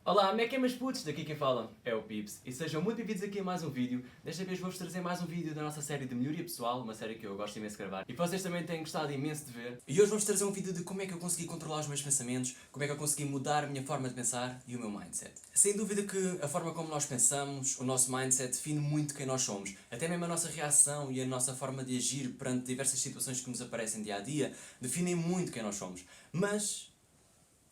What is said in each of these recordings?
Olá, como é que é, meus putos? Daqui quem fala é o Pips e sejam muito bem-vindos aqui a mais um vídeo. Desta vez vou-vos trazer mais um vídeo da nossa série de melhoria pessoal, uma série que eu gosto imenso de gravar e que vocês também têm gostado imenso de ver. E hoje vamos trazer um vídeo de como é que eu consegui controlar os meus pensamentos, como é que eu consegui mudar a minha forma de pensar e o meu mindset. Sem dúvida que a forma como nós pensamos, o nosso mindset define muito quem nós somos. Até mesmo a nossa reação e a nossa forma de agir perante diversas situações que nos aparecem dia a dia definem muito quem nós somos. Mas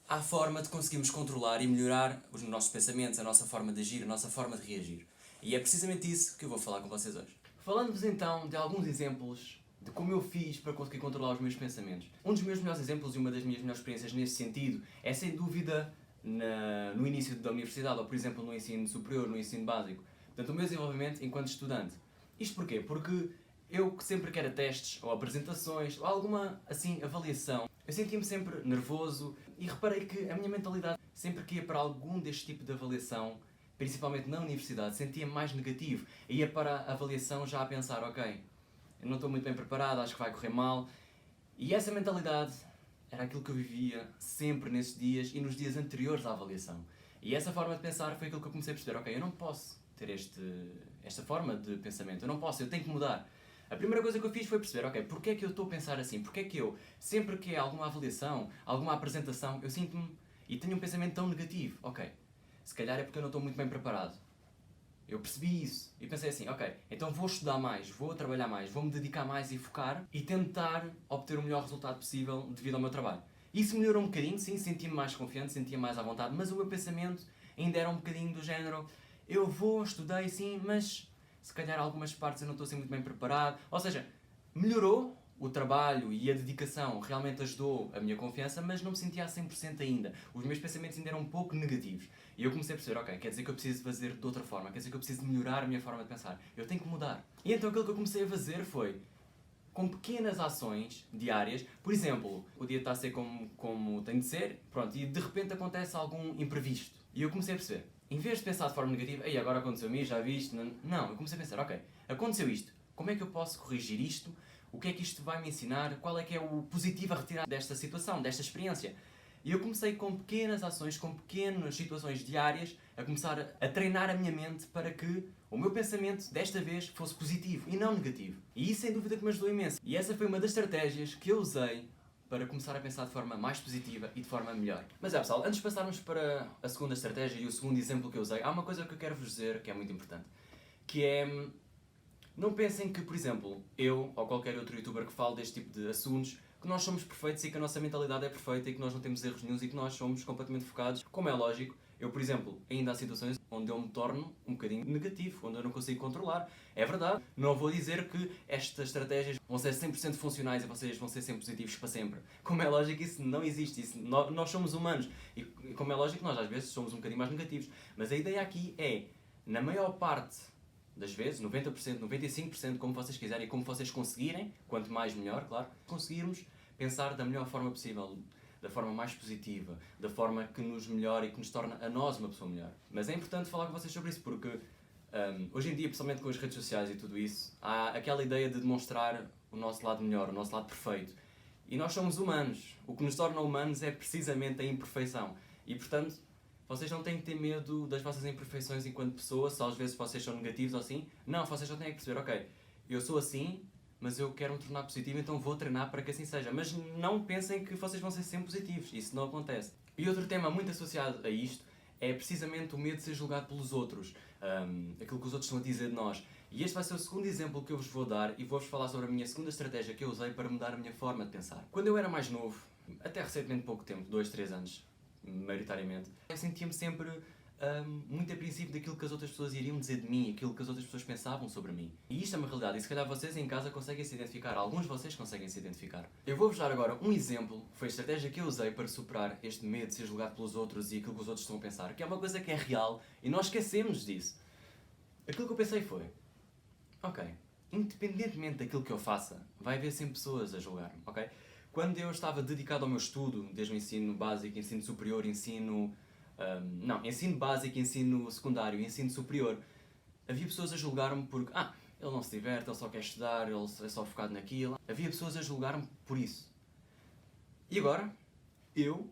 há forma de conseguirmos controlar e melhorar os nossos pensamentos, a nossa forma de agir, a nossa forma de reagir. E é precisamente isso que eu vou falar com vocês hoje. Falando-vos então de alguns exemplos de como eu fiz para conseguir controlar os meus pensamentos. Um dos meus melhores exemplos e uma das minhas melhores experiências nesse sentido é sem dúvida no início da universidade, ou por exemplo no ensino superior, no ensino básico. Portanto, o meu desenvolvimento enquanto estudante. Isto porquê? Porque eu sempre que era testes, ou apresentações, ou alguma assim avaliação, eu sentia-me sempre nervoso e reparei que a minha mentalidade, sempre que ia para algum deste tipo de avaliação, principalmente na universidade, sentia-me mais negativo. Ia para a avaliação já a pensar, ok, eu não estou muito bem preparado, acho que vai correr mal. E essa mentalidade era aquilo que eu vivia sempre nesses dias e nos dias anteriores à avaliação. E essa forma de pensar foi aquilo que eu comecei a perceber, ok, eu não posso ter esta forma de pensamento, eu não posso, eu tenho que mudar. A primeira coisa que eu fiz foi perceber, ok, porque é que eu estou a pensar assim? Porque é que eu, sempre que há alguma avaliação, alguma apresentação, eu sinto-me e tenho um pensamento tão negativo? Ok, se calhar é porque eu não estou muito bem preparado. Eu percebi isso e pensei assim, ok, então vou estudar mais, vou trabalhar mais, vou-me dedicar mais e focar e tentar obter o melhor resultado possível devido ao meu trabalho. Isso melhorou um bocadinho, sim, senti-me mais confiante, sentia mais à vontade, mas o meu pensamento ainda era um bocadinho do género, eu vou, estudei sim, mas se calhar algumas partes eu não estou assim muito bem preparado. Ou seja, melhorou o trabalho e a dedicação, realmente ajudou a minha confiança, mas não me sentia a 100% ainda. Os meus pensamentos ainda eram um pouco negativos. E eu comecei a perceber, ok, quer dizer que eu preciso fazer de outra forma, quer dizer que eu preciso melhorar a minha forma de pensar. Eu tenho que mudar. E então aquilo que eu comecei a fazer foi, com pequenas ações diárias, por exemplo, o dia está a ser como tem de ser, pronto, e de repente acontece algum imprevisto. E eu comecei a perceber, em vez de pensar de forma negativa, ei, agora aconteceu-me isto, já viste, não, eu comecei a pensar, ok, aconteceu isto, como é que eu posso corrigir isto? O que é que isto vai me ensinar? Qual é que é o positivo a retirar desta situação, desta experiência? E eu comecei com pequenas ações, com pequenas situações diárias, a começar a treinar a minha mente para que o meu pensamento, desta vez, fosse positivo e não negativo. E isso, sem dúvida, que me ajudou imenso. E essa foi uma das estratégias que eu usei para começar a pensar de forma mais positiva e de forma melhor. Mas é, pessoal, antes de passarmos para a segunda estratégia e o segundo exemplo que eu usei, há uma coisa que eu quero vos dizer que é muito importante, que é, não pensem que, por exemplo, eu ou qualquer outro youtuber que fale deste tipo de assuntos, que nós somos perfeitos e que a nossa mentalidade é perfeita e que nós não temos erros nenhuns e que nós somos completamente focados. Como é lógico, eu, por exemplo, ainda há situações onde eu me torno um bocadinho negativo, onde eu não consigo controlar. É verdade, não vou dizer que estas estratégias vão ser 100% funcionais e vocês vão ser sempre positivos para sempre. Como é lógico, isso não existe. Nós somos humanos e, como é lógico, nós às vezes somos um bocadinho mais negativos. Mas a ideia aqui é, na maior parte das vezes, 90%, 95%, como vocês quiserem e como vocês conseguirem, quanto mais melhor, claro, conseguirmos pensar da melhor forma possível, da forma mais positiva, da forma que nos melhora e que nos torna a nós uma pessoa melhor. Mas é importante falar com vocês sobre isso porque hoje em dia, principalmente com as redes sociais e tudo isso, há aquela ideia de demonstrar o nosso lado melhor, o nosso lado perfeito. E nós somos humanos. O que nos torna humanos é precisamente a imperfeição. E portanto, vocês não têm que ter medo das vossas imperfeições enquanto pessoa, se às vezes vocês são negativos ou assim. Não, vocês só têm que perceber, ok, eu sou assim, mas eu quero me tornar positivo, então vou treinar para que assim seja. Mas não pensem que vocês vão ser sempre positivos, isso não acontece. E outro tema muito associado a isto é precisamente o medo de ser julgado pelos outros, aquilo que os outros estão a dizer de nós. E este vai ser o segundo exemplo que eu vos vou dar e vou-vos falar sobre a minha segunda estratégia que eu usei para mudar a minha forma de pensar. Quando eu era mais novo, até recentemente pouco tempo, 2, 3 anos, maioritariamente, eu sentia-me sempre muito apreensivo daquilo que as outras pessoas iriam dizer de mim, aquilo que as outras pessoas pensavam sobre mim. E isto é uma realidade, e se calhar vocês em casa conseguem se identificar, alguns de vocês conseguem se identificar. Eu vou-vos dar agora um exemplo, foi a estratégia que eu usei para superar este medo de ser julgado pelos outros e aquilo que os outros estão a pensar, que é uma coisa que é real e nós esquecemos disso. Aquilo que eu pensei foi, ok, independentemente daquilo que eu faça, vai haver sempre pessoas a julgar-me, ok? Quando eu estava dedicado ao meu estudo, desde o ensino básico, ensino superior, ensino básico, ensino secundário e ensino superior, havia pessoas a julgar-me porque, ele não se diverte, ele só quer estudar, ele é só focado naquilo. Havia pessoas a julgar-me por isso. E agora, eu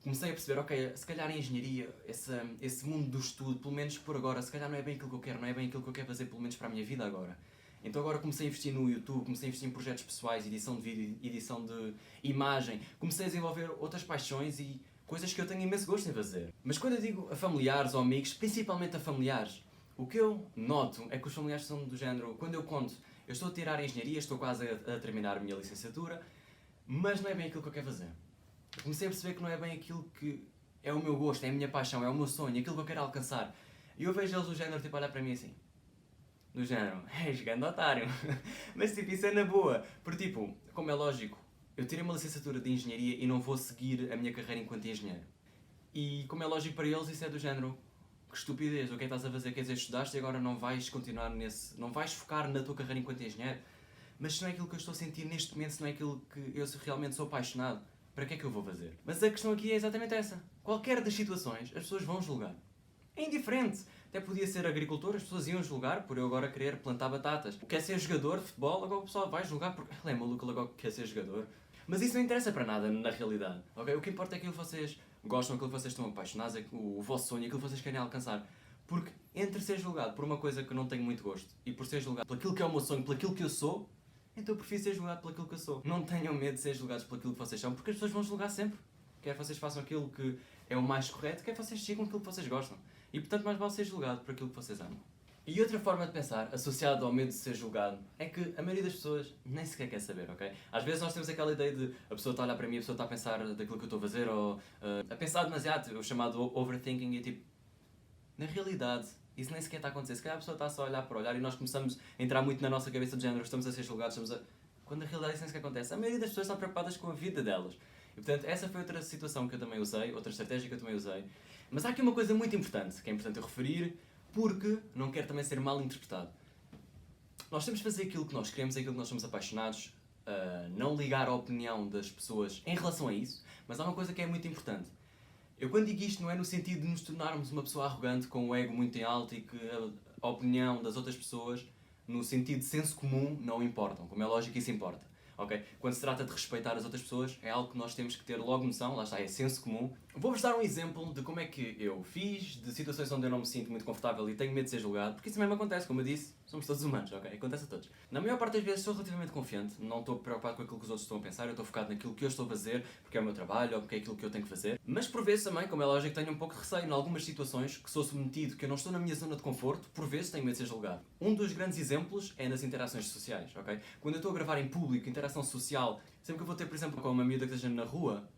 comecei a perceber, ok, se calhar a engenharia, esse mundo do estudo, pelo menos por agora, se calhar não é bem aquilo que eu quero, não é bem aquilo que eu quero fazer, pelo menos para a minha vida agora. Então agora comecei a investir no YouTube, comecei a investir em projetos pessoais, edição de vídeo, edição de imagem, comecei a desenvolver outras paixões e coisas que eu tenho imenso gosto em fazer. Mas quando eu digo a familiares ou amigos, principalmente a familiares, o que eu noto é que os familiares são do género, quando eu conto, eu estou a tirar a engenharia, estou quase a terminar a minha licenciatura, mas não é bem aquilo que eu quero fazer. Eu comecei a perceber que não é bem aquilo que é o meu gosto, é a minha paixão, é o meu sonho, aquilo que eu quero alcançar. E eu vejo eles do género, tipo, olhar para mim assim, do género, és grande otário. Mas tipo, isso é na boa. Porque tipo, como é lógico, eu tirei uma licenciatura de engenharia e não vou seguir a minha carreira enquanto engenheiro. E como é lógico para eles, isso é do género, que estupidez, o que é que estás a fazer? Quer dizer, estudaste e agora não vais continuar nesse... Não vais focar na tua carreira enquanto engenheiro? Mas se não é aquilo que eu estou a sentir neste momento, se não é aquilo que eu realmente sou apaixonado, para que é que eu vou fazer? Mas a questão aqui é exatamente essa. Qualquer das situações, as pessoas vão julgar. É indiferente. Até podia ser agricultor, as pessoas iam julgar por eu agora querer plantar batatas. Quer ser jogador de futebol, agora o pessoal vai julgar porque ele é maluco, ele agora quer ser jogador. Mas isso não interessa para nada na realidade, ok? O que importa é aquilo que vocês gostam, aquilo que vocês estão apaixonados, é o vosso sonho, aquilo que vocês querem alcançar. Porque entre ser julgado por uma coisa que eu não tenho muito gosto e por ser julgado por aquilo que é o meu sonho, por aquilo que eu sou, então eu prefiro ser julgado por aquilo que eu sou. Não tenham medo de ser julgados por aquilo que vocês são, porque as pessoas vão julgar sempre. Quer vocês façam aquilo que é o mais correto, quer vocês sigam aquilo que vocês gostam. E portanto mais vale ser julgado por aquilo que vocês amam. E outra forma de pensar, associada ao medo de ser julgado, é que a maioria das pessoas nem sequer quer saber, ok? Às vezes nós temos aquela ideia de a pessoa está a olhar para mim, a pessoa está a pensar daquilo que eu estou a fazer, ou a pensar demasiado, o chamado overthinking, e tipo, na realidade, isso nem sequer está a acontecer. Se calhar a pessoa está só a olhar para olhar e nós começamos a entrar muito na nossa cabeça de género, estamos a ser julgados, quando na realidade isso nem sequer acontece. A maioria das pessoas estão preocupadas com a vida delas. E portanto, essa foi outra situação que eu também usei, outra estratégia que eu também usei. Mas há aqui uma coisa muito importante, que é importante eu referir, porque não quero também ser mal interpretado. Nós temos de fazer aquilo que nós queremos, aquilo que nós somos apaixonados, não ligar a opinião das pessoas em relação a isso, mas há uma coisa que é muito importante. Eu quando digo isto não é no sentido de nos tornarmos uma pessoa arrogante com o ego muito em alto e que a opinião das outras pessoas, no sentido de senso comum, não importam. Como é lógico, isso importa. Okay? Quando se trata de respeitar as outras pessoas, é algo que nós temos que ter logo noção, lá está, é senso comum. Vou-vos dar um exemplo de como é que eu fiz, de situações onde eu não me sinto muito confortável e tenho medo de ser julgado, porque isso mesmo acontece, como eu disse, somos todos humanos, ok? Acontece a todos. Na maior parte das vezes sou relativamente confiante, não estou preocupado com aquilo que os outros estão a pensar, eu estou focado naquilo que eu estou a fazer, porque é o meu trabalho ou porque é aquilo que eu tenho que fazer. Mas por vezes também, como é lógico, tenho um pouco de receio em algumas situações que sou submetido, que eu não estou na minha zona de conforto, por vezes tenho medo de ser julgado. Um dos grandes exemplos é nas interações sociais, ok? Quando eu estou a gravar em público, interação social, sempre que eu vou ter, por exemplo, com uma miúda que esteja na rua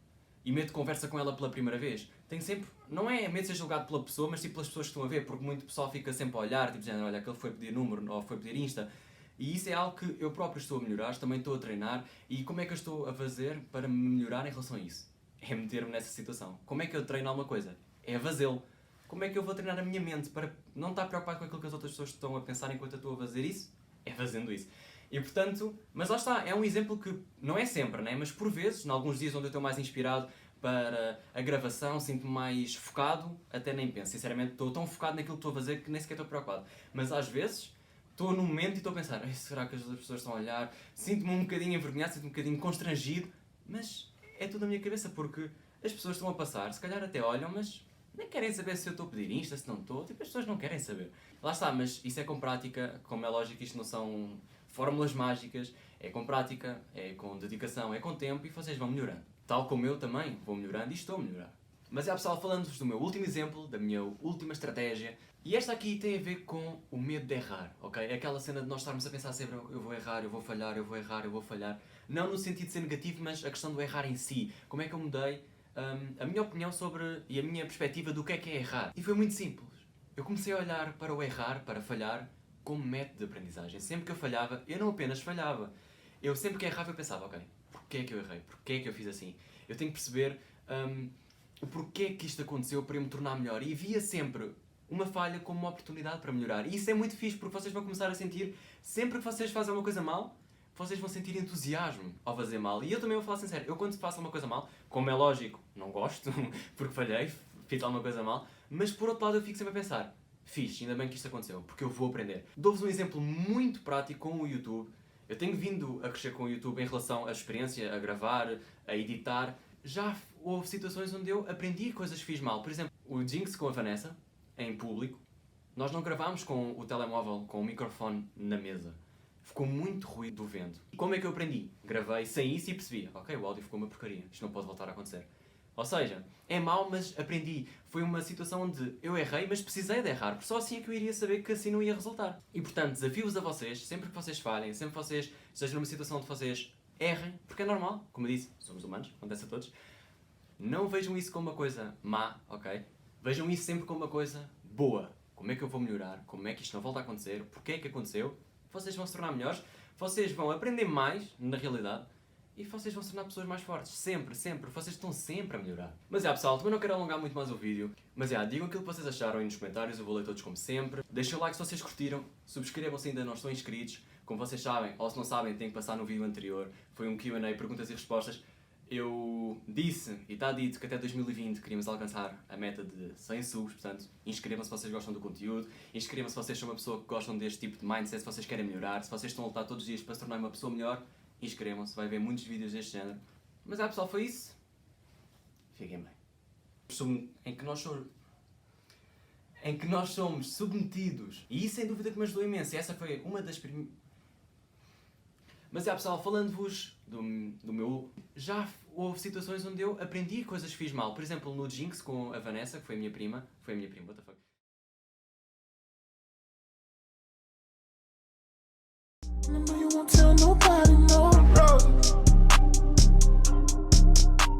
e meto conversa com ela pela primeira vez, tenho sempre, não é medo de ser julgado pela pessoa, mas tipo pelas pessoas que estão a ver, porque muito pessoal fica sempre a olhar, tipo dizendo, olha, aquele foi pedir número ou foi pedir Insta. E isso é algo que eu próprio estou a melhorar, também estou a treinar. E como é que eu estou a fazer para me melhorar em relação a isso? É meter-me nessa situação. Como é que eu treino alguma coisa? É a fazê-lo. Como é que eu vou treinar a minha mente para não estar preocupado com aquilo que as outras pessoas estão a pensar enquanto eu estou a fazer isso? É fazendo isso. E portanto, mas lá está, é um exemplo que não é sempre, né? Mas por vezes, em alguns dias onde eu estou mais inspirado para a gravação, sinto-me mais focado, até nem penso. Sinceramente, estou tão focado naquilo que estou a fazer que nem sequer estou preocupado. Mas às vezes, estou num momento e estou a pensar, será que as outras pessoas estão a olhar? Sinto-me um bocadinho envergonhado, sinto-me um bocadinho constrangido, mas é tudo na minha cabeça, porque as pessoas estão a passar, se calhar até olham, mas nem querem saber se eu estou a pedir Insta, se não estou, tipo, as pessoas não querem saber. Lá está, mas isso é com prática, como é lógico, isto não são fórmulas mágicas, é com prática, é com dedicação, é com tempo e vocês vão melhorando. Tal como eu também vou melhorando e estou a melhorar. Mas é pessoal, falando-vos do meu último exemplo, da minha última estratégia, e esta aqui tem a ver com o medo de errar, ok? É aquela cena de nós estarmos a pensar sempre, eu vou errar, eu vou falhar, eu vou errar, eu vou falhar. Não no sentido de ser negativo, mas a questão do errar em si. Como é que eu mudei a minha opinião sobre e a minha perspectiva do que é errar? E foi muito simples. Eu comecei a olhar para o errar, para falhar, como método de aprendizagem. Sempre que eu falhava, eu não apenas falhava. Eu sempre que errava eu pensava, ok, porquê é que eu errei? Porquê é que eu fiz assim? Eu tenho que perceber o porquê que isto aconteceu para eu me tornar melhor. E via sempre uma falha como uma oportunidade para melhorar. E isso é muito fixe, porque vocês vão começar a sentir, sempre que vocês fazem uma coisa mal, vocês vão sentir entusiasmo ao fazer mal. E eu também vou falar sincero, eu quando faço uma coisa mal, como é lógico, não gosto, porque falhei, fiz alguma coisa mal, mas por outro lado eu fico sempre a pensar, fixe, ainda bem que isto aconteceu, porque eu vou aprender. Dou-vos um exemplo muito prático com o YouTube. Eu tenho vindo a crescer com o YouTube em relação à experiência, a gravar, a editar. Já houve situações onde eu aprendi coisas que fiz mal. Por exemplo, o Jinx com a Vanessa, em público, nós não gravámos com o telemóvel, com o microfone na mesa. Ficou muito ruído do vento. Como é que eu aprendi? Gravei sem isso e percebi, ok, o áudio ficou uma porcaria, isto não pode voltar a acontecer. Ou seja, é mau, mas aprendi. Foi uma situação onde eu errei, mas precisei de errar, porque só assim é que eu iria saber que assim não ia resultar. E portanto, desafio-vos a vocês, sempre que vocês falhem, sempre que vocês estejam numa situação onde vocês errem, porque é normal, como eu disse, somos humanos, acontece a todos. Não vejam isso como uma coisa má, ok? Vejam isso sempre como uma coisa boa. Como é que eu vou melhorar? Como é que isto não volta a acontecer? Porquê é que aconteceu? Vocês vão se tornar melhores, vocês vão aprender mais, na realidade, e vocês vão se tornar pessoas mais fortes. Sempre, sempre. Vocês estão sempre a melhorar. Mas pessoal, também não quero alongar muito mais o vídeo. Mas digam aquilo que vocês acharam aí nos comentários, eu vou ler todos como sempre. Deixem o like se vocês curtiram, subscrevam se ainda não estão inscritos. Como vocês sabem, ou se não sabem, têm que passar no vídeo anterior. Foi um Q&A, perguntas e respostas. Eu disse, e está dito, que até 2020 queríamos alcançar a meta de 100 subs, portanto, inscrevam-se se vocês gostam do conteúdo, inscrevam-se se vocês são uma pessoa que gostam deste tipo de mindset, se vocês querem melhorar, se vocês estão a lutar todos os dias para se tornar uma pessoa melhor, inscrevam-se, vai haver muitos vídeos deste género. Mas pessoal, foi isso. Fiquem bem. Em que nós somos submetidos. E isso sem dúvida que me ajudou imenso. E essa foi uma das primeiras... Mas pessoal, falando-vos do meu... Já houve situações onde eu aprendi coisas que fiz mal. Por exemplo, no Jinx com a Vanessa, que foi a minha prima. What the fuck? I know you won't tell nobody.